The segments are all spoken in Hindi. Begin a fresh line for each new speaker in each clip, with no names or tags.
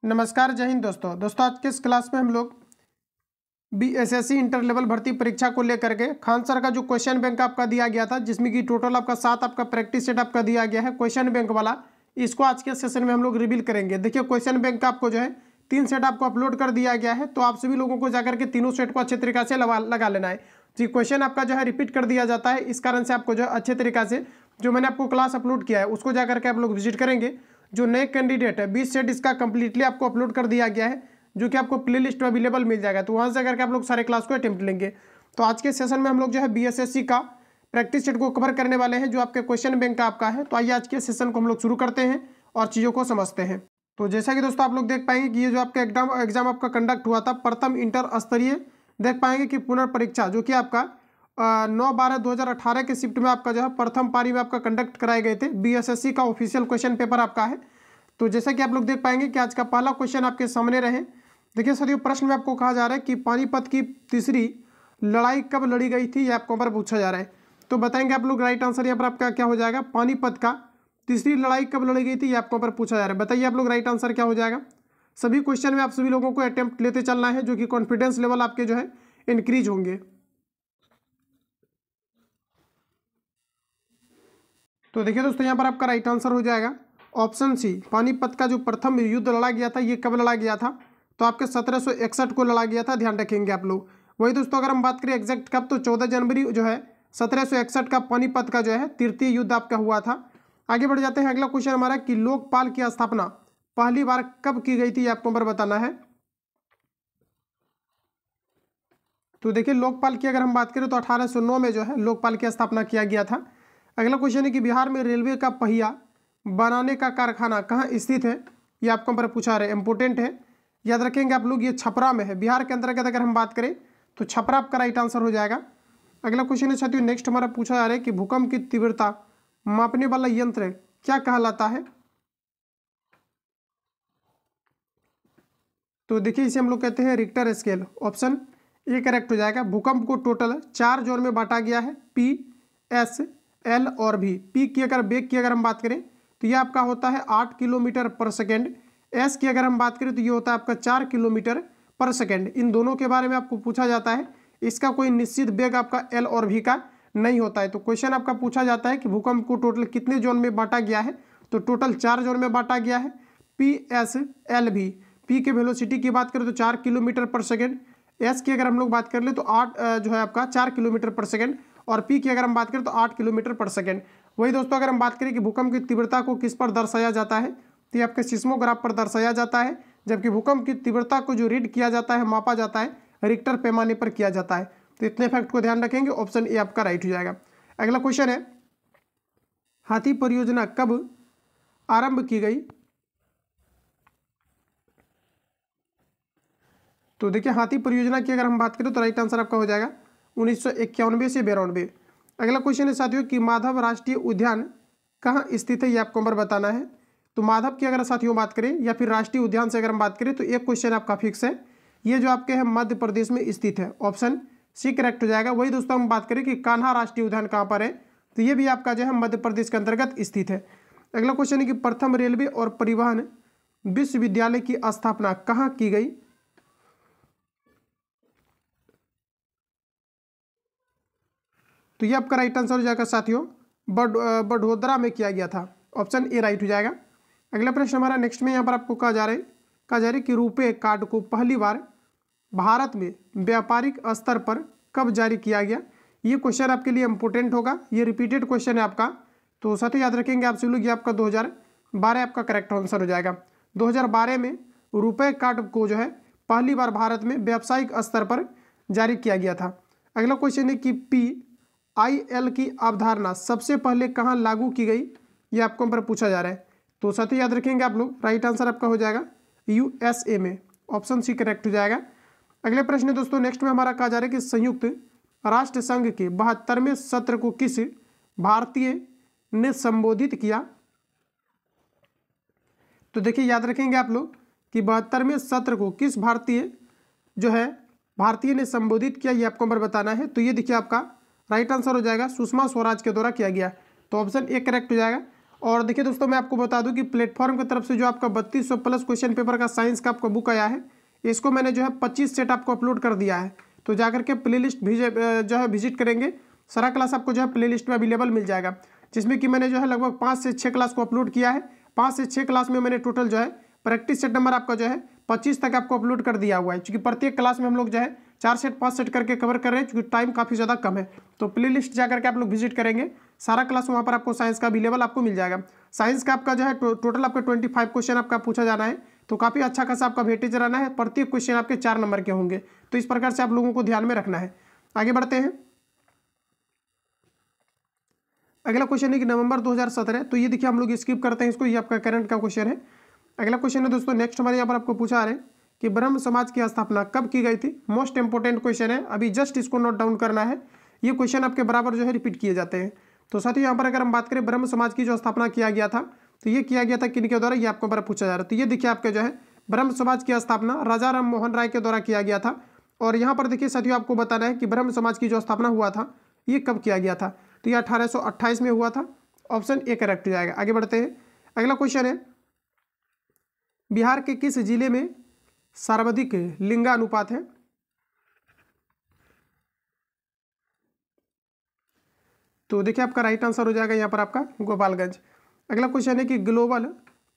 नमस्कार, जय हिंद दोस्तों आज के इस क्लास में हम लोग बीएसएससी इंटर लेवल भर्ती परीक्षा को लेकर के खान सर का जो क्वेश्चन बैंक आपका दिया गया था, जिसमें कि टोटल आपका 7 आपका प्रैक्टिस सेट आपका दिया गया है क्वेश्चन बैंक वाला। इसको आज के सेशन में हम लोग रिवील करेंगे। देखिए, क्वेश्चन बैंक का आपको जो है 3 सेट आपको अपलोड कर दिया गया है, तो आप सभी लोगों को जाकर के तीनों सेट को अच्छे तरीके से लगा लेना है। जी, क्वेश्चन आपका जो है रिपीट कर दिया जाता है, इस कारण से आपको जो है अच्छे तरीके से जो मैंने आपको क्लास अपलोड किया है उसको जाकर के आप लोग विजिट करेंगे। जो नए कैंडिडेट है 20 सेट इसका कंप्लीटली आपको अपलोड कर दिया गया है, जो कि आपको प्ले लिस्ट में अवेलेबल मिल जाएगा, तो वहाँ से करके आप लोग सारे क्लास को अटेम्प्ट लेंगे। तो आज के सेशन में हम लोग जो है बीएसएससी का प्रैक्टिस सेट को कवर करने वाले हैं, जो आपके क्वेश्चन बैंक का आपका है। तो आइए आज के सेशन को हम लोग शुरू करते हैं और चीज़ों को समझते हैं। तो जैसा कि दोस्तों आप लोग देख पाएंगे कि ये जो आपका एग्जाम आपका कंडक्ट हुआ था, प्रथम इंटर स्तरीय देख पाएंगे कि पुनर्परीक्षा जो कि आपका 9/12/2018 के शिफ्ट में आपका जो है प्रथम पारी में आपका कंडक्ट कराए गए थे। बीएसएससी का ऑफिशियल क्वेश्चन पेपर आपका है। तो जैसा कि आप लोग देख पाएंगे कि आज का पहला क्वेश्चन आपके सामने रहे। देखिए साथियों, प्रश्न में आपको कहा जा रहा है कि पानीपत की तीसरी लड़ाई कब लड़ी गई थी, ये आपको पर पूछा जा रहा है। तो बताएंगे आप लोग राइट आंसर यहाँ पर आपका क्या हो जाएगा। पानीपत का तीसरी लड़ाई कब लड़ी गई थी, ये आपको पर पूछा जा रहा है। बताइए आप लोग राइट आंसर क्या हो जाएगा। सभी क्वेश्चन में आप सभी लोगों को अटेम्प्ट लेते चलना है, जो कि कॉन्फिडेंस लेवल आपके जो है इंक्रीज होंगे। तो देखिए दोस्तों, यहाँ पर आपका राइट आंसर हो जाएगा ऑप्शन सी। पानीपत का जो प्रथम युद्ध लड़ा गया था, ये कब लड़ा गया था, तो आपके 1761 को लड़ा गया था, ध्यान रखेंगे आप लोग। वही दोस्तों अगर हम बात करें एग्जैक्ट कब, तो 14 जनवरी जो है 1761 का पानीपत का जो है तृतीय युद्ध आपका हुआ था। आगे बढ़ जाते हैं। अगला क्वेश्चन हमारा कि लोकपाल की स्थापना पहली बार कब की गई थी, ये आपको पर बताना है। तो देखिए, लोकपाल की अगर हम बात करें तो 1809 में जो है लोकपाल की स्थापना किया गया था। अगला क्वेश्चन है कि बिहार में रेलवे का पहिया बनाने का कारखाना कहाँ स्थित है, ये आपको पर पूछा रहे, इंपोर्टेंट है, याद रखेंगे आप लोग। ये छपरा में है, बिहार के अंतर्गत अगर हम बात करें तो छपरा आपका राइट आंसर हो जाएगा। अगला क्वेश्चन है साथियों, नेक्स्ट हमारा पूछा जा रहा है कि भूकंप की तीव्रता मापने वाला यंत्र क्या कहलाता है। तो देखिए, इसे हम लोग कहते हैं Richter scale. Option A correct हो जाएगा। भूकंप को टोटल 4 जोन में बांटा गया है, पी, एस, एल और भी। पी की अगर बेग की अगर हम बात करें तो ये आपका होता है 8 किलोमीटर पर सेकेंड। एस की अगर हम बात करें तो ये होता है आपका 4 किलोमीटर पर सेकेंड। इन दोनों के बारे में आपको पूछा जाता है। इसका कोई निश्चित बेग आपका एल और भी का नहीं होता है। तो क्वेश्चन आपका पूछा जाता है कि भूकंप को टोटल कितने जोन में बांटा गया है, तो टोटल 4 जोन में बांटा गया है, पी, एस, एल भी। पी के वेलोसिटी की बात करें तो 4 किलोमीटर पर सेकेंड। एस की अगर हम लोग बात कर ले तो 8 जो है आपका 4 किलोमीटर पर सेकेंड, और पी की अगर हम बात करें तो 8 किलोमीटर पर सेकेंड। वही दोस्तों अगर हम बात करें कि भूकंप की तीव्रता को किस पर दर्शाया जाता है, तो ये आपके सिस्मोग्राफ पर दर्शाया जाता है, जबकि भूकंप की तीव्रता को जो रीड किया जाता है, मापा जाता है, रिक्टर पैमाने पर किया जाता है। तो इतने फैक्ट को ध्यान रखेंगे, ऑप्शन ए आपका राइट हो जाएगा। अगला क्वेश्चन है, हाथी परियोजना कब आरंभ की गई। तो देखिए, हाथी परियोजना की अगर हम बात करें तो राइट आंसर आपका हो जाएगा 1991 से 92। अगला क्वेश्चन है साथियों कि माधव राष्ट्रीय उद्यान कहाँ स्थित है, ये आपको नंबर बताना है। तो माधव की अगर साथियों बात करें या फिर राष्ट्रीय उद्यान से अगर हम बात करें तो एक क्वेश्चन आपका फिक्स है, ये जो आपके हैं मध्य प्रदेश में स्थित है। ऑप्शन सी करेक्ट हो जाएगा। वही दोस्तों हम बात करें कि कान्हा राष्ट्रीय उद्यान कहाँ पर है, तो ये भी आपका जो है मध्य प्रदेश के अंतर्गत स्थित है। अगला क्वेश्चन है कि प्रथम रेलवे और परिवहन विश्वविद्यालय की स्थापना कहाँ की गई। तो ये आपका राइट आंसर हो जाएगा साथियों, बड़ोदरा में किया गया था। ऑप्शन ए राइट हो जाएगा। अगला प्रश्न हमारा नेक्स्ट में यहाँ पर आपको कहा जा रहा है कि रुपे कार्ड को पहली बार भारत में व्यापारिक स्तर पर कब जारी किया गया। ये क्वेश्चन आपके लिए इंपॉर्टेंट होगा, ये रिपीटेड क्वेश्चन है आपका, तो साथ ही याद रखेंगे आप सभी लोग। ये आपका 2012 आपका करेक्ट आंसर हो जाएगा। 2012 में रुपे कार्ड को जो है पहली बार भारत में व्यावसायिक स्तर पर जारी किया गया था। अगला क्वेश्चन है कि PIL की अवधारणा सबसे पहले कहाँ लागू की गई, ये आपको पर पूछा जा रहा है। तो साथ ही याद रखेंगे आप लोग, राइट आंसर आपका हो जाएगा USA में। ऑप्शन सी करेक्ट हो जाएगा। अगले प्रश्न दोस्तों नेक्स्ट में हमारा कहा जा रहा है कि संयुक्त राष्ट्र संघ के 72वें सत्र को किस भारतीय ने संबोधित किया। तो देखिए, याद रखेंगे आप लोग कि 72वें सत्र को किस भारतीय ने संबोधित किया, ये आपको पर बताना है। तो ये देखिए आपका राइट आंसर हो जाएगा सुषमा स्वराज के द्वारा किया गया। तो ऑप्शन ए करेक्ट हो जाएगा। और देखिए दोस्तों, मैं आपको बता दूं कि प्लेटफॉर्म की तरफ से जो आपका 3200 प्लस क्वेश्चन पेपर का साइंस का आपका बुक आया है, इसको मैंने जो है 25 सेट आपको अपलोड कर दिया है। तो जाकर के प्लेलिस्ट जो है विजिट करेंगे, सारा क्लास आपको जो है प्लेलिस्ट में अवेलेबल मिल जाएगा, जिसमें कि मैंने जो है लगभग 5 से 6 क्लास को अपलोड किया है। 5 से 6 क्लास में मैंने टोटल जो है प्रैक्टिस सेट नंबर आपका जो है 25 तक आपको अपलोड कर दिया हुआ है, क्योंकि प्रत्येक क्लास में हम लोग जो है 4 सेट 5 सेट करके कवर कर रहे हैं, क्योंकि टाइम काफ़ी ज़्यादा कम है। तो प्लेलिस्ट जाकर के आप लोग विजिट करेंगे, सारा क्लास वहाँ पर आपको साइंस का अवेलेबल आपको मिल जाएगा। साइंस का आपका जो है टोटल आपका 25 क्वेश्चन आपका पूछा जाना है, तो काफ़ी अच्छा खासा आपका वेटेज रहना है। प्रत्येक क्वेश्चन आपके 4 नंबर के होंगे, तो इस प्रकार से आप लोगों को ध्यान में रखना है। आगे बढ़ते हैं। अगला क्वेश्चन है कि नवंबर 2017, तो ये देखिए हम लोग स्किप करते हैं इसको, ये आपका करंट का क्वेश्चन है। अगला क्वेश्चन है दोस्तों, नेक्स्ट हमारे यहाँ पर आपको पूछा रहे कि ब्रह्म समाज की स्थापना कब की गई थी। मोस्ट इंपोर्टेंट क्वेश्चन है, अभी जस्ट इसको नोट डाउन करना है। ये क्वेश्चन आपके बराबर जो है रिपीट किए जाते हैं। तो साथियों, यहाँ पर अगर हम बात करें ब्रह्म समाज की जो स्थापना किया गया था, तो ये किया गया था किनके द्वारा, ये आपको बड़ा पूछा जा रहा है। तो ये देखिए आपके जो है ब्रह्म समाज की स्थापना राजा राम मोहन राय के द्वारा किया गया था। और यहाँ पर देखिए साथियों, आपको बताना है कि ब्रह्म समाज की जो स्थापना हुआ था ये कब किया गया था। तो ये 1828 में हुआ था। ऑप्शन ए करेक्ट हो जाएगा। आगे बढ़ते हैं। अगला क्वेश्चन है, बिहार के किस जिले में सर्वाधिक लिंगानुपात है। तो देखिए आपका राइट आंसर हो जाएगा यहाँ पर आपका गोपालगंज। अगला क्वेश्चन है कि ग्लोबल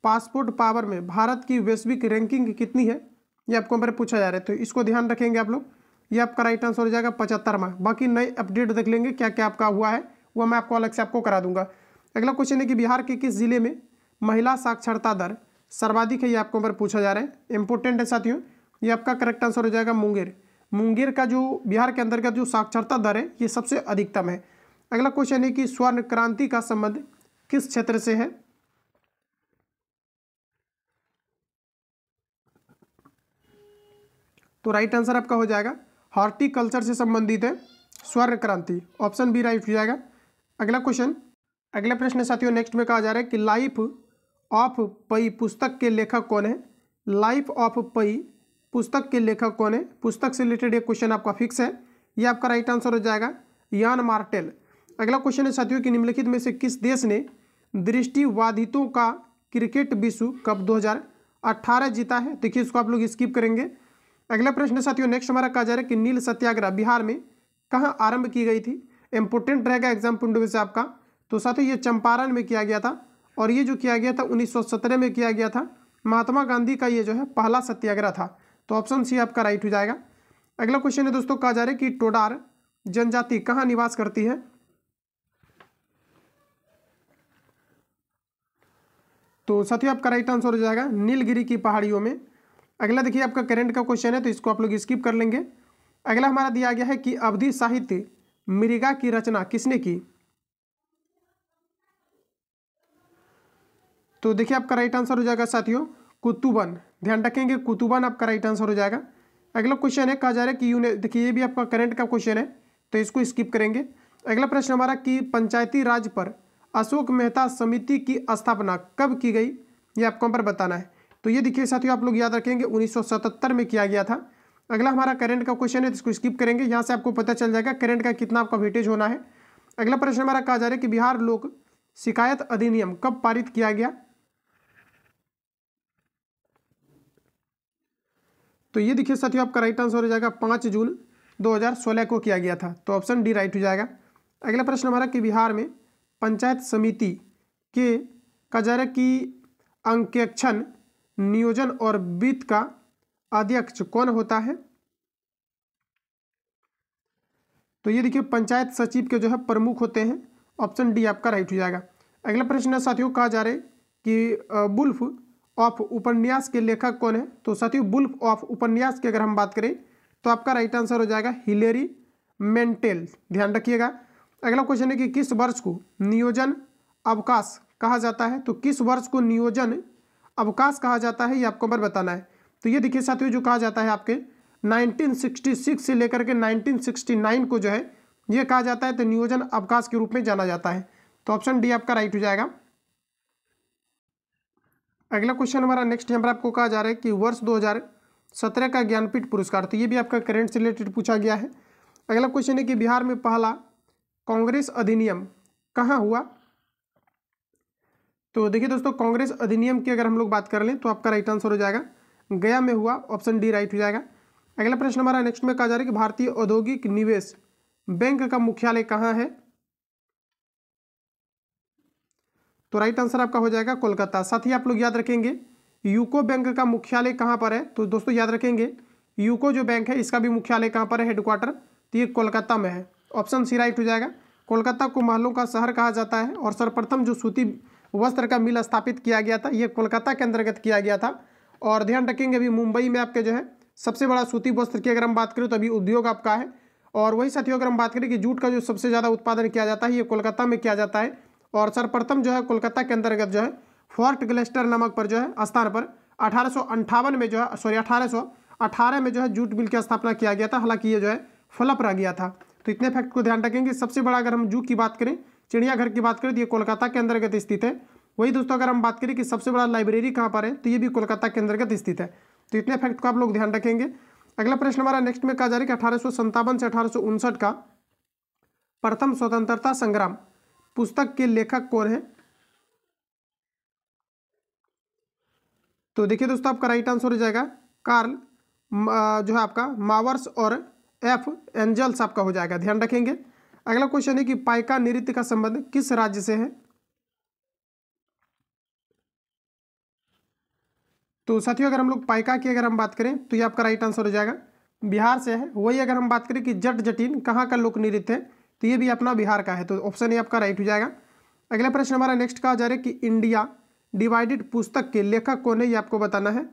पासपोर्ट पावर में भारत की वैश्विक रैंकिंग कितनी है, ये आपको हमारे पूछा जा रहा है। तो इसको ध्यान रखेंगे आप लोग, ये आपका राइट आंसर हो जाएगा 75वां। बाकी नए अपडेट देख लेंगे क्या क्या आपका हुआ है, वो मैं आपको अलग से आपको करा दूंगा। अगला क्वेश्चन है कि बिहार के किस जिले में महिला साक्षरता दर सर्वाधिक है, ये आपको ऊपर पूछा जा रहा है। इंपॉर्टेंट है साथियों, ये आपका करेक्ट आंसर हो जाएगा मुंगेर। मुंगेर का जो बिहार के अंतर्गत जो साक्षरता दर है ये सबसे अधिकतम है। अगला क्वेश्चन है कि स्वर्ण क्रांति का संबंध किस क्षेत्र से है। तो राइट आंसर आपका हो जाएगा हॉर्टिकल्चर से संबंधित है स्वर्ण क्रांति। ऑप्शन बी राइट हो जाएगा। अगला क्वेश्चन, अगला प्रश्न साथियों नेक्स्ट में कहा जा रहा है कि लाइफ ऑफ पई पुस्तक के लेखक कौन है। लाइफ ऑफ पई पुस्तक के लेखक कौन है। पुस्तक से रिलेटेड एक क्वेश्चन आपका फिक्स है, ये आपका राइट आंसर हो जाएगा यान मार्टेल। अगला क्वेश्चन है साथियों कि निम्नलिखित में से किस देश ने दृष्टिबाधितों का क्रिकेट विश्व कप 2018 जीता है। देखिए इसको आप लोग स्किप करेंगे। अगला प्रश्न साथियों नेक्स्ट हमारा कहा जा रहा है कि नील सत्याग्रह बिहार में कहाँ आरंभ की गई थी। इंपोर्टेंट रहेगा एग्जाम पॉइंट ऑफ व्यू से आपका। तो साथियों ये चंपारण में किया गया था, और ये जो किया गया था 1917 में किया गया था। महात्मा गांधी का ये जो है पहला सत्याग्रह था। तो ऑप्शन सी आपका राइट हो जाएगा। अगला क्वेश्चन है दोस्तों, कहा जा रहा है कि टोडार जनजाति कहाँ निवास करती है। तो साथियों आपका राइट आंसर हो जाएगा नीलगिरी की पहाड़ियों में। अगला देखिए आपका करंट का क्वेश्चन है, तो इसको आप लोग स्किप कर लेंगे। अगला हमारा दिया गया है कि अवधि साहित्य मृगा की रचना किसने की। तो देखिए आपका राइट आंसर हो जाएगा साथियों कुतुबन। ध्यान रखेंगे कुतुबन आपका राइट आंसर हो जाएगा। अगला क्वेश्चन है, कहा जा रहा है कि देखिए ये भी आपका करंट का क्वेश्चन है, तो इसको स्किप करेंगे। अगला प्रश्न हमारा कि पंचायती राज पर अशोक मेहता समिति की स्थापना कब की गई, ये आपको पर बताना है। तो ये देखिए साथियों आप लोग याद रखेंगे 1977 में किया गया था। अगला हमारा करंट का क्वेश्चन है, तो इसको स्किप करेंगे, यहाँ से आपको पता चल जाएगा करंट का कितना आपका वेटेज होना है। अगला प्रश्न हमारा कहा जा रहा है कि बिहार लोक शिकायत अधिनियम कब पारित किया गया। तो ये देखिए साथियों आपका राइट आंसर हो जाएगा 5 जून 2016 को किया गया था। तो ऑप्शन डी राइट हो जाएगा। अगला प्रश्न हमारा कि बिहार में पंचायत समिति के कजर की अंकेक्षण नियोजन और वित्त का अध्यक्ष कौन होता है। तो ये देखिए पंचायत सचिव के जो है प्रमुख होते हैं। ऑप्शन डी आपका राइट हो जाएगा। अगला प्रश्न है साथियों, कहा जा रहा है कि वुल्फ ऑफ उपन्यास के लेखक कौन है। तो साथियों वुल्फ ऑफ उपन्यास की अगर हम बात करें तो आपका राइट आंसर हो जाएगा हिलेरी मेंटेल। ध्यान रखिएगा। अगला क्वेश्चन है कि किस वर्ष को नियोजन अवकाश कहा जाता है। तो किस वर्ष को नियोजन अवकाश कहा जाता है, ये आपको पर बताना है। तो ये देखिए साथियों जो कहा जाता है आपके 1966 से लेकर के 1969 को जो है ये कहा जाता है, तो नियोजन अवकाश के रूप में जाना जाता है। तो ऑप्शन डी आपका राइट हो जाएगा। अगला क्वेश्चन हमारा नेक्स्ट यहाँ पर आपको कहा जा रहा है कि वर्ष 2017 का ज्ञानपीठ पुरस्कार, तो ये भी आपका करंट से रिलेटेड पूछा गया है। अगला क्वेश्चन है कि बिहार में पहला कांग्रेस अधिनियम कहाँ हुआ। तो देखिए दोस्तों, कांग्रेस अधिनियम की अगर हम लोग बात कर लें तो आपका राइट आंसर हो जाएगा गया में हुआ, ऑप्शन डी राइट हो जाएगा। अगला प्रश्न हमारा नेक्स्ट में कहा जा रहा है कि भारतीय औद्योगिक निवेश बैंक का मुख्यालय कहाँ है? तो राइट आंसर आपका हो जाएगा कोलकाता। साथ ही आप लोग याद रखेंगे यूको बैंक का मुख्यालय कहाँ पर है? तो दोस्तों याद रखेंगे यूको जो बैंक है इसका भी मुख्यालय कहाँ पर है, हेडक्वार्टर? तो ये कोलकाता में है, ऑप्शन सी राइट हो जाएगा। कोलकाता को महलों का शहर कहा जाता है और सर्वप्रथम जो सूती वस्त्र का मिल स्थापित किया गया था ये कोलकाता के अंतर्गत किया गया था। और ध्यान रखेंगे अभी मुंबई में आपके जो है सबसे बड़ा सूती वस्त्र की अगर हम बात करें तो अभी उद्योग आपका है। और वही साथियों अगर हम बात करें कि जूट का जो सबसे ज़्यादा उत्पादन किया जाता है ये कोलकाता में किया जाता है। और सर्वप्रथम जो है कोलकाता के अंतर्गत जो है फोर्ट ग्लेस्टर नामक पर जो है स्थान पर 1858 में जो है 1818 में जो है जूट मिल की स्थापना किया गया था। हालांकि ये जो है फ्लॉप रह गया था। तो इतने फैक्ट को ध्यान रखेंगे। सबसे बड़ा अगर हम जूट की बात करें, चिड़ियाघर की बात करें तो ये कोलकाता के अंतर्गत स्थित है। वही दोस्तों अगर हम बात करें कि सबसे बड़ा लाइब्रेरी कहाँ पर है तो ये भी कोलकाता के अंतर्गत स्थित है। तो इतने फैक्ट को आप लोग ध्यान रखेंगे। अगला प्रश्न हमारा नेक्स्ट में कहा जा रहा है कि 1857 से 1859 का प्रथम स्वतंत्रता संग्राम पुस्तक के लेखक कौन है? तो देखिए दोस्तों आपका राइट आंसर हो जाएगा कार्ल जो है आपका मावर्स और एफ एंजल्स आपका हो जाएगा, ध्यान रखेंगे। अगला क्वेश्चन है कि पाइका नृत्य का संबंध किस राज्य से है? तो साथियों अगर हम लोग पाइका की अगर हम बात करें तो ये आपका राइट आंसर हो जाएगा बिहार से है। वही अगर हम बात करें कि जट जटिन कहाँ का लोक नृत्य है तो ये भी अपना बिहार का है। तो ऑप्शन ए आपका राइट हो जाएगा। अगला प्रश्न हमारा नेक्स्ट कहा जा रहा है कि इंडिया डिवाइडेड पुस्तक के लेखक कौन है, ये आपको बताना है।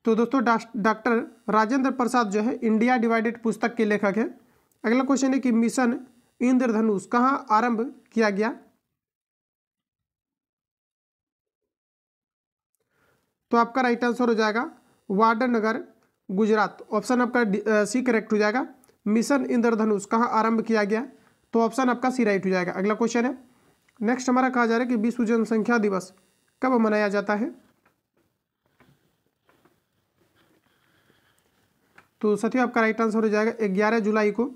तो दोस्तों डॉक्टर राजेंद्र प्रसाद जो है इंडिया डिवाइडेड पुस्तक के लेखक है। अगला क्वेश्चन है कि मिशन इंद्रधनुष कहाँ आरंभ किया गया? तो आपका राइट आंसर हो जाएगा वाडनगर, गुजरात। ऑप्शन आपका सी करेक्ट हो जाएगा। मिशन इंद्रधनुष कहाँ आरंभ किया गया? तो ऑप्शन आपका सी राइट हो जाएगा। अगला क्वेश्चन है नेक्स्ट हमारा कहा जा रहा है कि विश्व जनसंख्या दिवस कब मनाया जाता है? तो साथियों आपका राइट आंसर हो जाएगा 11 जुलाई को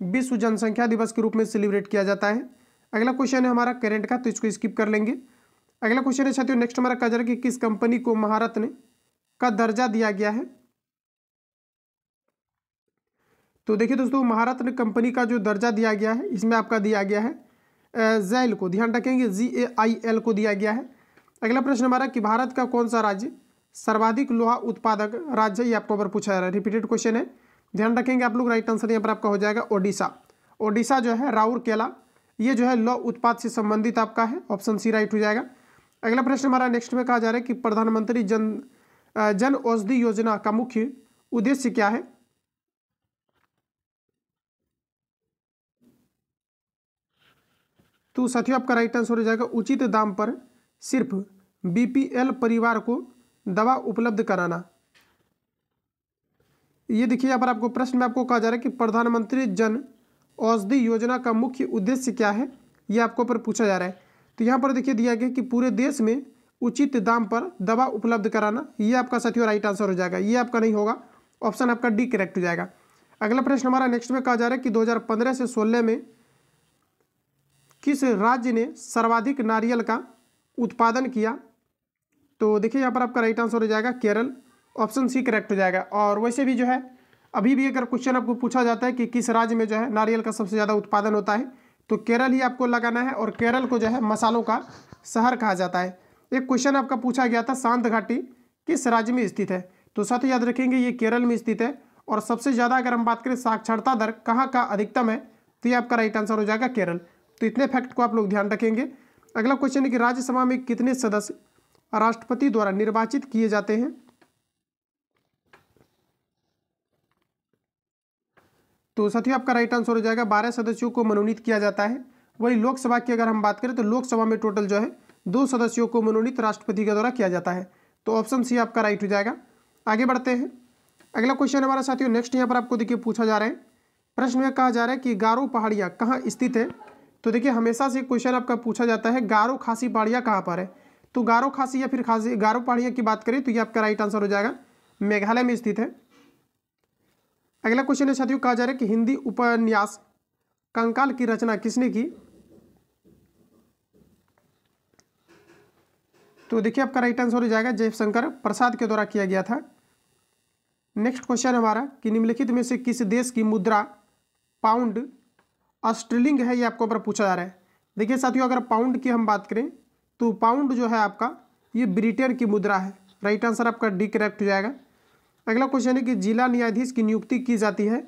विश्व जनसंख्या दिवस के रूप में सेलिब्रेट किया जाता है। अगला क्वेश्चन है हमारा करंट का, तो इसको स्किप कर लेंगे। अगला क्वेश्चन है साथियों नेक्स्ट हमारा कहा जा रहा है कि किस कंपनी को महारत्न का दर्जा दिया गया है? तो देखिए दोस्तों महारत्न कंपनी का जो दर्जा दिया गया है इसमें आपका दिया गया है ज़ैल को, ध्यान रखेंगे ZAIL को दिया गया है। अगला प्रश्न हमारा कि भारत का कौन सा राज्य सर्वाधिक लोहा उत्पादक राज्य, ये आपको पर पूछा जा रहा है, रिपीटेड क्वेश्चन है, ध्यान रखेंगे आप लोग। राइट आंसर यहाँ पर आपका हो जाएगा ओडिशा। ओडिशा जो है राउरकेला ये जो है लौह उत्पाद से संबंधित आपका है, ऑप्शन सी राइट हो जाएगा। अगला प्रश्न हमारा नेक्स्ट में कहा जा रहा है कि प्रधानमंत्री जन औषधि योजना का मुख्य उद्देश्य क्या है? तो साथियों आपका राइट आंसर हो जाएगा उचित दाम पर सिर्फ BPL परिवार को दवा उपलब्ध कराना। ये देखिए यहाँ पर आपको प्रश्न में आपको कहा जा रहा है कि प्रधानमंत्री जन औषधि योजना का मुख्य उद्देश्य क्या है, ये आपको पर पूछा जा रहा है। तो यहाँ पर देखिए दिया गया कि पूरे देश में उचित दाम पर दवा उपलब्ध कराना, ये आपका साथियों राइट आंसर हो जाएगा। ये आपका नहीं होगा, ऑप्शन आपका डी करेक्ट हो जाएगा। अगला प्रश्न हमारा नेक्स्ट में कहा जा रहा है कि 2015 से 16 में किस राज्य ने सर्वाधिक नारियल का उत्पादन किया? तो देखिए यहाँ पर आपका राइट आंसर हो जाएगा केरल, ऑप्शन सी करेक्ट हो जाएगा। और वैसे भी जो है अभी भी अगर क्वेश्चन आपको पूछा जाता है कि किस राज्य में जो है नारियल का सबसे ज़्यादा उत्पादन होता है तो केरल ही आपको लगाना है। और केरल को जो है मसालों का शहर कहा जाता है। एक क्वेश्चन आपका पूछा गया था शांत घाटी किस राज्य में स्थित है? तो साथ ही याद रखेंगे ये केरल में स्थित है। और सबसे ज़्यादा अगर हम बात करें साक्षरता दर कहाँ का अधिकतम है तो ये आपका राइट आंसर हो जाएगा केरल। तो इतने फैक्ट को आप लोग ध्यान रखेंगे। अगला क्वेश्चन है कि राज्यसभा में कितने सदस्य राष्ट्रपति द्वारा निर्वाचित किए जाते हैं? तो साथियों आपका राइट आंसर हो जाएगा 12 सदस्यों को मनोनीत किया जाता है। वही लोकसभा की अगर हम बात करें तो लोकसभा में टोटल जो है 2 सदस्यों को मनोनीत राष्ट्रपति के द्वारा किया जाता है। तो ऑप्शन सी आपका राइट हो जाएगा। आगे बढ़ते हैं। अगला क्वेश्चन हमारा साथियों नेक्स्ट यहाँ पर आपको देखिए पूछा जा रहा है, प्रश्न में कहा जा रहा है कि गारो पहाड़ियाँ कहाँ स्थित है? तो देखिए हमेशा से क्वेश्चन आपका पूछा जाता है गारो खासी पहाड़ियाँ कहाँ पर है? तो गारो खासी या फिर खासी गारो पहाड़ियाँ की बात करें तो ये आपका राइट आंसर हो जाएगा मेघालय में स्थित है। अगला क्वेश्चन है साथियों कहा जा रहा है कि हिंदी उपन्यास कंकाल की रचना किसने की? तो देखिए आपका राइट आंसर हो जाएगा जयशंकर प्रसाद के द्वारा किया गया था। नेक्स्ट क्वेश्चन हमारा कि निम्नलिखित में से किस देश की मुद्रा पाउंड स्टर्लिंग है, ये आपको ऊपर पूछा जा रहा है। देखिए साथियों, अगर पाउंड की हम बात करें तो पाउंड जो है आपका ये ब्रिटेन की मुद्रा है। राइट आंसर आपका डी करेक्ट हो जाएगा। अगला क्वेश्चन है कि जिला न्यायाधीश की नियुक्ति की जाती है।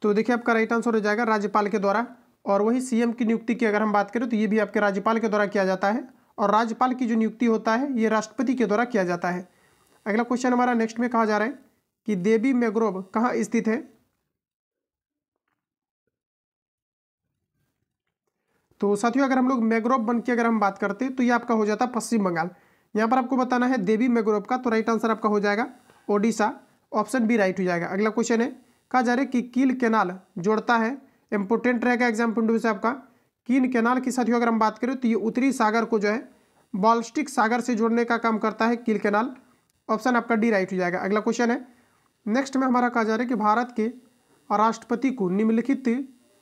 तो देखिए आपका राइट आंसर हो जाएगा राज्यपाल के द्वारा। और वही सीएम की नियुक्ति की अगर हम बात करें तो ये भी आपके राज्यपाल के द्वारा किया जाता है। और राज्यपाल की जो नियुक्ति होता है ये राष्ट्रपति के द्वारा किया जाता है। अगला क्वेश्चन हमारा नेक्स्ट में कहा जा रहा है कि देवी मैंग्रोव कहाँ स्थित है? तो साथियों, अगर हम लोग मैंग्रोव वन की अगर हम बात करते हैं तो ये आपका हो जाता है पश्चिम बंगाल। यहाँ पर आपको बताना है देवी मैंग्रोव का, तो राइट आंसर आपका हो जाएगा ओडिशा। ऑप्शन बी राइट हो जाएगा। अगला क्वेश्चन है, कहा जा रहा है कि कील कैनाल जोड़ता है, इंपोर्टेंट रहेगा एग्जाम पॉइंट से आपका। कील कैनाल की साथियों अगर हम बात करें तो ये उत्तरी सागर को जो है बाल्टिक सागर से जोड़ने का काम करता है कील कैनाल। ऑप्शन आपका डी राइट हो जाएगा। अगला क्वेश्चन है नेक्स्ट में हमारा कहा जा रहा है कि भारत के राष्ट्रपति को निम्नलिखित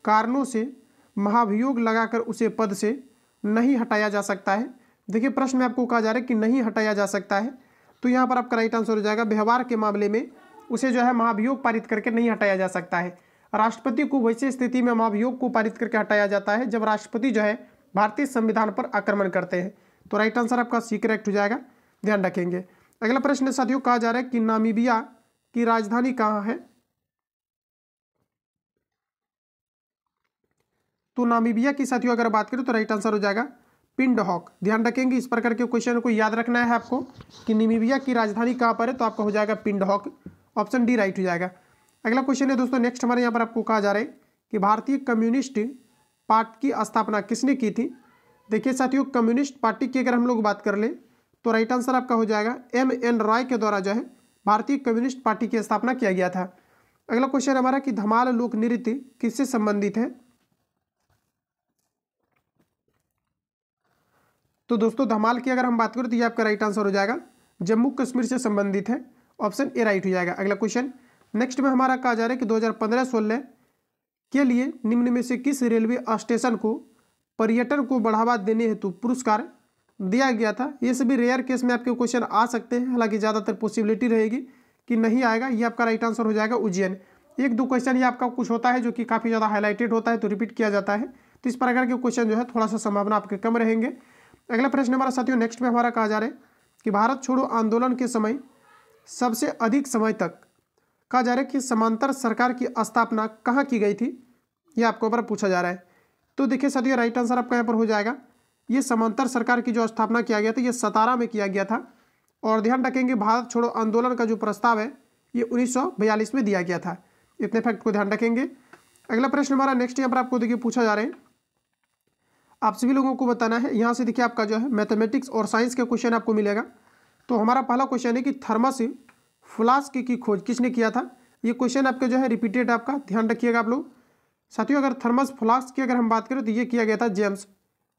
कारणों से महाभियोग लगाकर उसे पद से नहीं हटाया जा सकता है। देखिए प्रश्न में आपको कहा जा रहा है कि नहीं हटाया जा सकता है, तो यहाँ पर आपका राइट आंसर हो जाएगा व्यवहार के मामले में उसे जो है महाभियोग पारित करके नहीं हटाया जा सकता है। राष्ट्रपति को वैसी स्थिति में महाभियोग को पारित करके हटाया जाता है जब राष्ट्रपति जो है भारतीय संविधान पर आक्रमण करते हैं। तो राइट आंसर आपका सी करेक्ट हो जाएगा, ध्यान रखेंगे। अगला प्रश्न साथियों कहा जा रहा है कि नामीबिया की राजधानी कहाँ है? तो नामीबिया की साथियों अगर बात करें तो राइट आंसर हो जाएगा पिंडहॉक। ध्यान रखेंगे, इस प्रकार के क्वेश्चन को याद रखना है आपको कि नामीबिया की राजधानी कहाँ पर है, तो आपका हो जाएगा पिंडहॉक। ऑप्शन डी राइट हो जाएगा। अगला क्वेश्चन है दोस्तों नेक्स्ट हमारे यहाँ पर आपको कहा जा रहा है कि भारतीय कम्युनिस्ट पार्टी की स्थापना किसने की थी? देखिए साथियों, कम्युनिस्ट पार्टी की अगर हम लोग बात कर लें तो राइट आंसर आपका हो जाएगा MN रॉय के द्वारा जो है भारतीय कम्युनिस्ट पार्टी की स्थापना किया गया था। अगला क्वेश्चन हमारा कि धमाल लोक नृत्य किससे संबंधित है? तो दोस्तों धमाल की अगर हम बात करें तो ये आपका राइट आंसर हो जाएगा जम्मू कश्मीर से संबंधित है। ऑप्शन ए राइट हो जाएगा। अगला क्वेश्चन नेक्स्ट में हमारा कहा जा रहा है कि 2015-16 के लिए निम्न में से किस रेलवे स्टेशन को पर्यटन को बढ़ावा देने हेतु पुरस्कार दिया गया था? ये सभी रेयर केस में आपके क्वेश्चन आ सकते हैं, हालांकि ज़्यादातर पॉसिबिलिटी रहेगी कि नहीं आएगा। ये आपका राइट आंसर हो जाएगा उज्जैन। एक दो क्वेश्चन ये आपका कुछ होता है जो कि काफ़ी ज़्यादा हाईलाइटेड होता है तो रिपीट किया जाता है, तो इस प्रकार के क्वेश्चन जो है थोड़ा सा संभावना आपके कम रहेंगे। अगला प्रश्न हमारा साथियों नेक्स्ट में हमारा कहा जा रहा है कि भारत छोड़ो आंदोलन के समय सबसे अधिक समय तक कहा जा रहा है कि समांतर सरकार की स्थापना कहाँ की गई थी? ये आपको ऊपर पूछा जा रहा है। तो देखिए साथियों राइट आंसर आपका यहाँ पर हो जाएगा ये समांतर सरकार की जो स्थापना किया गया था ये 17 में किया गया था। और ध्यान रखेंगे भारत छोड़ो आंदोलन का जो प्रस्ताव है ये 1942 में दिया गया था। इतने फैक्ट को ध्यान रखेंगे। अगला प्रश्न हमारा नेक्स्ट यहाँ पर आपको देखिए पूछा जा रहा है, आप सभी लोगों को बताना है। यहाँ से देखिए आपका जो है मैथमेटिक्स और साइंस के क्वेश्चन आपको मिलेगा। तो हमारा पहला क्वेश्चन है कि थर्मस फ्लास्क की खोज किसने किया था? ये क्वेश्चन आपका जो है रिपीटेड आपका, ध्यान रखिएगा आप लोग। साथियों अगर थर्मस फ्लास्क की अगर हम बात करें तो ये किया गया था जेम्स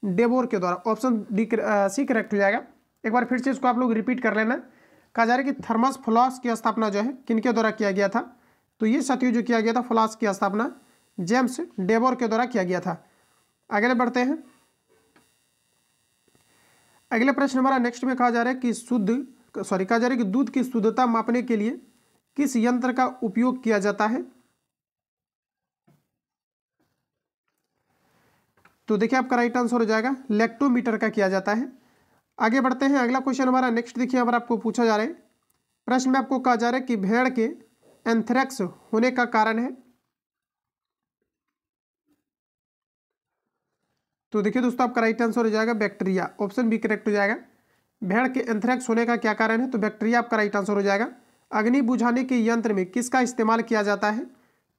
डेबोर के द्वारा। ऑप्शन डी सी करेक्ट हो जाएगा। एक बार फिर से इसको आप लोग रिपीट कर लेना। कहा जा रहा है कि थर्मस फ्लास्क की स्थापना जो है किनके द्वारा किया गया था? तो ये साथियों जो किया गया था फ्लास्क की स्थापना जेम्स डेबोर के द्वारा किया गया था। आगे बढ़ते हैं। अगले प्रश्न हमारा नेक्स्ट में कहा जा रहा है कि कहा जा रहा है कि दूध की शुद्धता मापने के लिए किस यंत्र का उपयोग किया जाता है? तो देखिए आपका राइट आंसर हो जाएगा लैक्टोमीटर का किया जाता है। आगे बढ़ते हैं। अगला क्वेश्चन हमारा नेक्स्ट देखिए यहाँ पर आपको पूछा जा रहा है, प्रश्न में आपको कहा जा रहा है कि भेड़ के एंथ्रेक्स होने का कारण है। तो देखिए दोस्तों आपका राइट आंसर हो जाएगा बैक्टीरिया। ऑप्शन बी करेक्ट हो जाएगा। भेड़ के एंथ्रेक्स होने का क्या कारण है? तो बैक्टीरिया आपका राइट आंसर हो जाएगा। अग्नि बुझाने के यंत्र में किसका इस्तेमाल किया जाता है?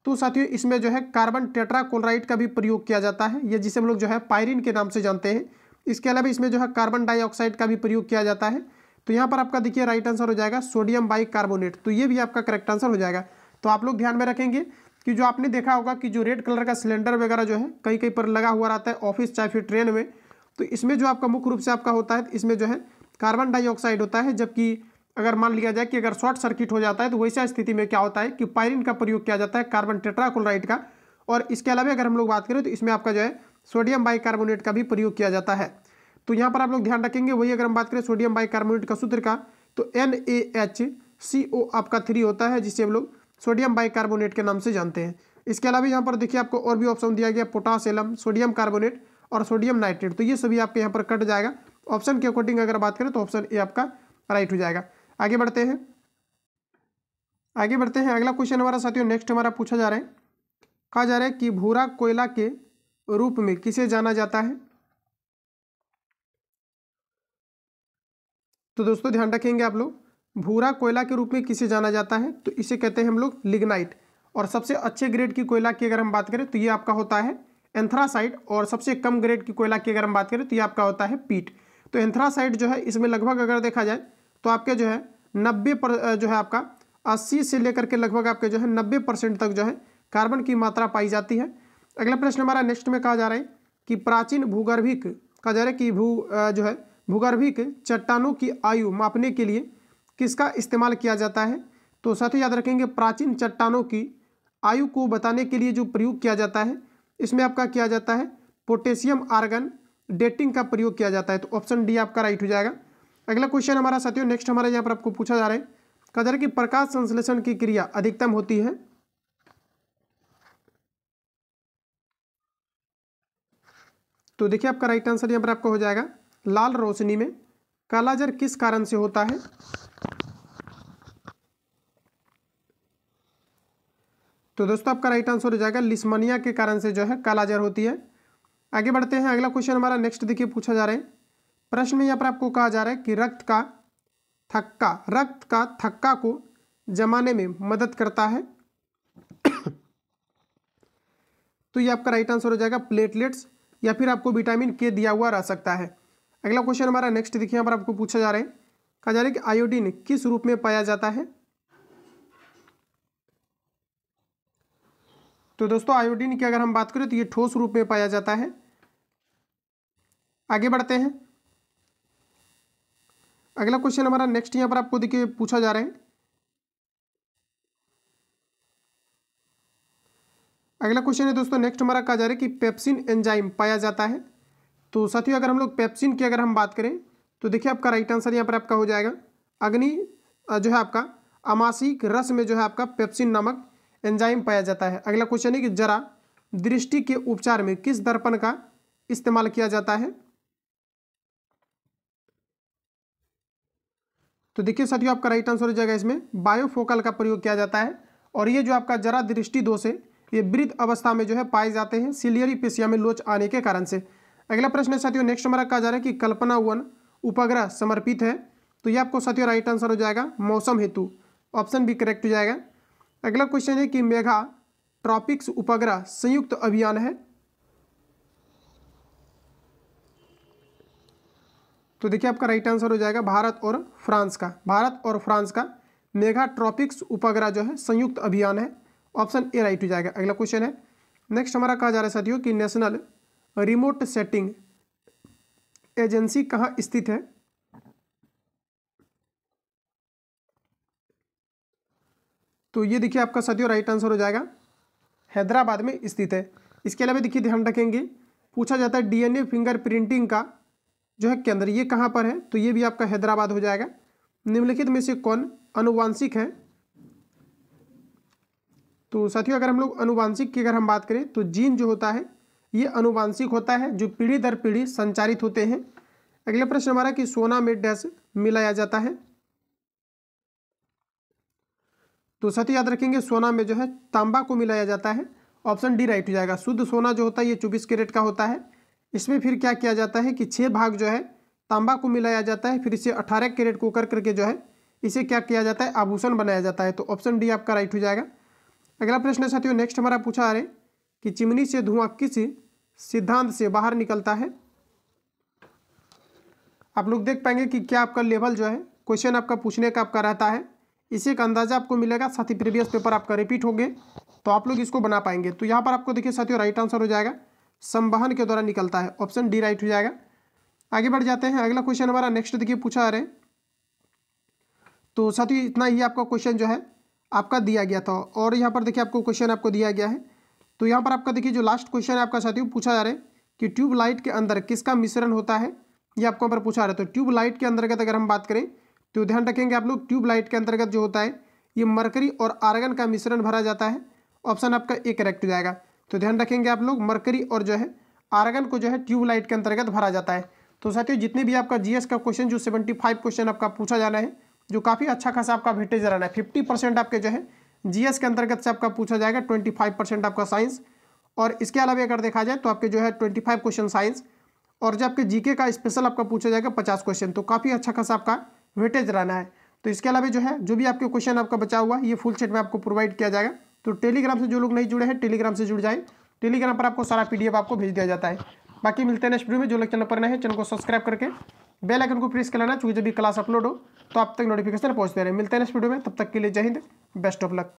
तो साथियों इसमें जो है कार्बन टेट्राक्लोराइड का भी प्रयोग किया जाता है, ये जिसे हम लोग जो है पायरीन के नाम से जानते हैं। इसके अलावा इसमें जो है कार्बन डाइऑक्साइड का भी प्रयोग किया जाता है। तो यहाँ पर आपका देखिए राइट आंसर हो जाएगा सोडियम बाइकार्बोनेट। तो ये भी आपका करेक्ट आंसर हो जाएगा। तो आप लोग ध्यान में रखेंगे कि जो आपने देखा होगा कि जो रेड कलर का सिलेंडर वगैरह जो है कहीं कहीं पर लगा हुआ रहता है ऑफिस चाहे फिर ट्रेन में, तो इसमें जो आपका मुख्य रूप से आपका होता है इसमें जो है कार्बन डाइऑक्साइड होता है, जबकि अगर मान लिया जाए कि अगर शॉर्ट सर्किट हो जाता है तो वैसा स्थिति में क्या होता है कि पायरिन का प्रयोग किया जाता है कार्बन टेट्राक्लोराइड का। और इसके अलावा अगर हम लोग बात करें तो इसमें आपका जो है सोडियम बाइकार्बोनेट का भी प्रयोग किया जाता है। तो यहाँ पर आप लोग ध्यान रखेंगे, वही अगर हम बात करें सोडियम बाइकार्बोनेट का सूत्र का तो NaHCO आपका 3 होता है, जिसे हम लोग सोडियम बाइकार्बोनेट के नाम से जानते हैं। इसके अलावा यहाँ पर देखिए आपको और भी ऑप्शन दिया गया, पोटास एलम, सोडियम कार्बोनेट और सोडियम नाइट्रेट। तो ये सभी आपके यहाँ पर कट जाएगा। ऑप्शन के अकॉर्डिंग अगर बात करें तो ऑप्शन ए आपका राइट हो जाएगा। आगे बढ़ते हैं अगला क्वेश्चन हमारा साथियों नेक्स्ट हमारा पूछा जा रहा है, कहा जा रहा है कि भूरा कोयला के रूप में किसे जाना जाता है। तो दोस्तों ध्यान रखेंगे आप लोग, भूरा कोयला के रूप में किसे जाना जाता है तो इसे कहते हैं हम लोग लिग्नाइट। और सबसे अच्छे ग्रेड की कोयला की अगर हम बात करें तो ये आपका होता है एंथ्रासाइट, और सबसे कम ग्रेड की कोयला की अगर हम बात करें तो ये आपका होता है पीट। तो एंथ्रासाइट जो है इसमें लगभग अगर देखा जाए तो आपके जो है 90 जो है आपका 80 से लेकर के लगभग आपके जो है 90% तक जो है कार्बन की मात्रा पाई जाती है। अगला प्रश्न हमारा नेक्स्ट में कहा जा रहा है कि प्राचीन भूगर्भिक कहा जा रहा है कि जो है भूगर्भिक चट्टानों की आयु मापने के लिए किसका इस्तेमाल किया जाता है। तो साथ ही याद रखेंगे प्राचीन चट्टानों की आयु को बताने के लिए जो प्रयोग किया जाता है इसमें आपका किया जाता है पोटेशियम आर्गन डेटिंग का प्रयोग किया जाता है। तो ऑप्शन डी आपका राइट हो जाएगा। अगला क्वेश्चन हमारा साथियों नेक्स्ट हमारे यहाँ पर आपको पूछा जा रहा है, कहा जा रहा है कि प्रकाश संश्लेषण की क्रिया अधिकतम होती है। तो देखिए आपका राइट आंसर यहाँ पर आपका हो जाएगा लाल रोशनी में कालाजार किस कारण से होता है। तो दोस्तों आपका राइट आंसर हो जाएगा लिस्मानिया के कारण से जो है कालाजार होती है। आगे बढ़ते हैं अगला क्वेश्चन हमारा नेक्स्ट देखिए पूछा जा रहा है, प्रश्न में यहाँ पर आपको कहा जा रहा है कि रक्त का थक्का को जमाने में मदद करता है। तो ये आपका राइट आंसर हो जाएगा प्लेटलेट्स, या फिर आपको विटामिन के दिया हुआ रह सकता है। अगला क्वेश्चन हमारा नेक्स्ट देखिए यहाँ पर आपको पूछा जा रहा है, कहा जा रहा है कि आयोडीन किस रूप में पाया जाता है। तो दोस्तों आयोडीन की अगर हम बात करें तो ये ठोस रूप में पाया जाता है। आगे बढ़ते हैं अगला क्वेश्चन हमारा नेक्स्ट यहाँ पर आपको देखिए पूछा जा रहा है, अगला क्वेश्चन है दोस्तों नेक्स्ट हमारा कहा जा रहा है कि पेप्सिन एंजाइम पाया जाता है। तो साथियों अगर हम लोग पेप्सिन की अगर हम बात करें तो देखिए आपका राइट आंसर यहाँ पर आपका हो जाएगा अग्नि जो है आपका अमासिक रस में जो है आपका पेप्सिन नामक एंजाइम पाया जाता है। अगला क्वेश्चन है कि जरा दृष्टि के उपचार में किस दर्पण का इस्तेमाल किया जाता है। तो देखिए साथियों आपका राइट आंसर हो जाएगा इसमें बायोफोकल का प्रयोग किया जाता है। और ये जो आपका जरा दृष्टि दोष है ये वृद्ध अवस्था में जो है पाए जाते हैं सिलियरी पेशिया में लोच आने के कारण से। अगला प्रश्न है साथियों नेक्स्ट हमारा कहा जा रहा है कि कल्पना 1 उपग्रह समर्पित है। तो ये आपको साथियों राइट आंसर हो जाएगा मौसम हेतु, ऑप्शन बी करेक्ट हो जाएगा। अगला क्वेश्चन है कि मेगा ट्रॉपिक्स उपग्रह संयुक्त अभियान है। तो देखिए आपका राइट आंसर हो जाएगा भारत और फ्रांस का मेगा ट्रॉपिक्स उपग्रह जो है संयुक्त अभियान है, ऑप्शन ए राइट हो जाएगा। अगला क्वेश्चन है नेक्स्ट हमारा कहा जा रहा है साथियों कि नेशनल रिमोट सेटिंग एजेंसी कहाँ स्थित है। तो ये देखिए आपका साथियों राइट आंसर हो जाएगा हैदराबाद में स्थित है। इसके अलावा देखिए ध्यान रखेंगे पूछा जाता है डीएनए फिंगरप्रिंटिंग का जो है केंद्र ये कहाँ पर है। तो ये भी आपका हैदराबाद हो जाएगा। निम्नलिखित में से कौन अनुवांशिक है। तो साथियों अगर हम लोग अनुवांशिक की अगर हम बात करें तो जीन जो होता है ये अनुवांशिक होता है जो पीढ़ी दर पीढ़ी संचारित होते हैं। अगला प्रश्न हमारा कि सोना में डैश मिलाया जाता है। तो साथियों याद रखेंगे सोना में जो है तांबा को मिलाया जाता है, ऑप्शन डी राइट हो जाएगा। शुद्ध सोना जो होता है ये 24 कैरेट का होता है। इसमें फिर क्या किया जाता है कि 6 भाग जो है तांबा को मिलाया जाता है, फिर इसे 18 कैरेट को कर करके जो है इसे क्या किया जाता है आभूषण बनाया जाता है। तो ऑप्शन डी आपका राइट हो जाएगा। अगला प्रश्न साथियों नेक्स्ट हमारा पूछा आ रहे कि चिमनी से धुआं किस सिद्धांत से बाहर निकलता है। आप लोग देख पाएंगे कि क्या आपका लेवल जो है क्वेश्चन आपका पूछने का आपका रहता है, इसी का अंदाजा आपको मिलेगा। साथ ही प्रीवियस पेपर आपका रिपीट हो गए तो आप लोग इसको बना पाएंगे। तो यहाँ पर आपको देखिए साथियों राइट आंसर हो जाएगा संवहन के द्वारा निकलता है, ऑप्शन डी राइट हो जाएगा। आगे बढ़ जाते हैं अगला क्वेश्चन हमारा नेक्स्ट देखिए पूछा आ रहे तो साथियों इतना ही आपका क्वेश्चन जो है आपका दिया गया था। और यहाँ पर देखिए आपको क्वेश्चन आपको दिया गया है। तो यहाँ पर आपका देखिए जो लास्ट क्वेश्चन है आपका साथियों पूछा जा रहा है कि ट्यूबलाइट के अंदर किसका मिश्रण होता है, ये आपको यहाँ पर पूछा रहा है। तो ट्यूबलाइट के अंतर्गत अगर हम बात करें तो ध्यान रखेंगे आप लोग, ट्यूबलाइट के अंतर्गत जो होता है ये मरकरी और आर्गन का मिश्रण भरा जाता है। ऑप्शन आपका ए करेक्ट हो जाएगा। तो ध्यान रखेंगे आप लोग, मरकरी और जो है आर्गन को जो है ट्यूबलाइट के अंतर्गत भरा जाता है। तो साथियों जितने भी आपका जीएस का क्वेश्चन जो 75 क्वेश्चन आपका पूछा जाना है, जो काफ़ी अच्छा खासा आपका वेटेज रहना है। 50% आपके जो है जीएस के अंतर्गत से आपका पूछा जाएगा, 25% आपका साइंस, और इसके अलावा अगर देखा जाए तो आपके जो है 25 क्वेश्चन साइंस, और जो आपके जीके का स्पेशल आपका पूछा जाएगा 50 क्वेश्चन। तो काफ़ी अच्छा खासा आपका वेटेज रहना है। तो इसके अलावा जो है जो भी आपके क्वेश्चन आपका बचा हुआ ये फुल सेट में आपको प्रोवाइड किया जाएगा। तो टेलीग्राम से जो लोग नहीं जुड़े हैं टेलीग्राम से जुड़ जाए, टेलीग्राम पर आपको सारा पीडीएफ आपको भेज दिया जाता है। बाकी मिलते हैं नेक्स्ट वीडियो में। जो लोग चैनल पर नए हैं चैनल को सब्सक्राइब करके बेल आइकन को प्रेस कर लेना, क्योंकि जब भी क्लास अपलोड हो तो आप तक नोटिफिकेशन पहुंचते रहे। मिलते हैं नेक्स्ट वीडियो में, तब तक के लिए जय हिंद, बेस्ट ऑफ लक।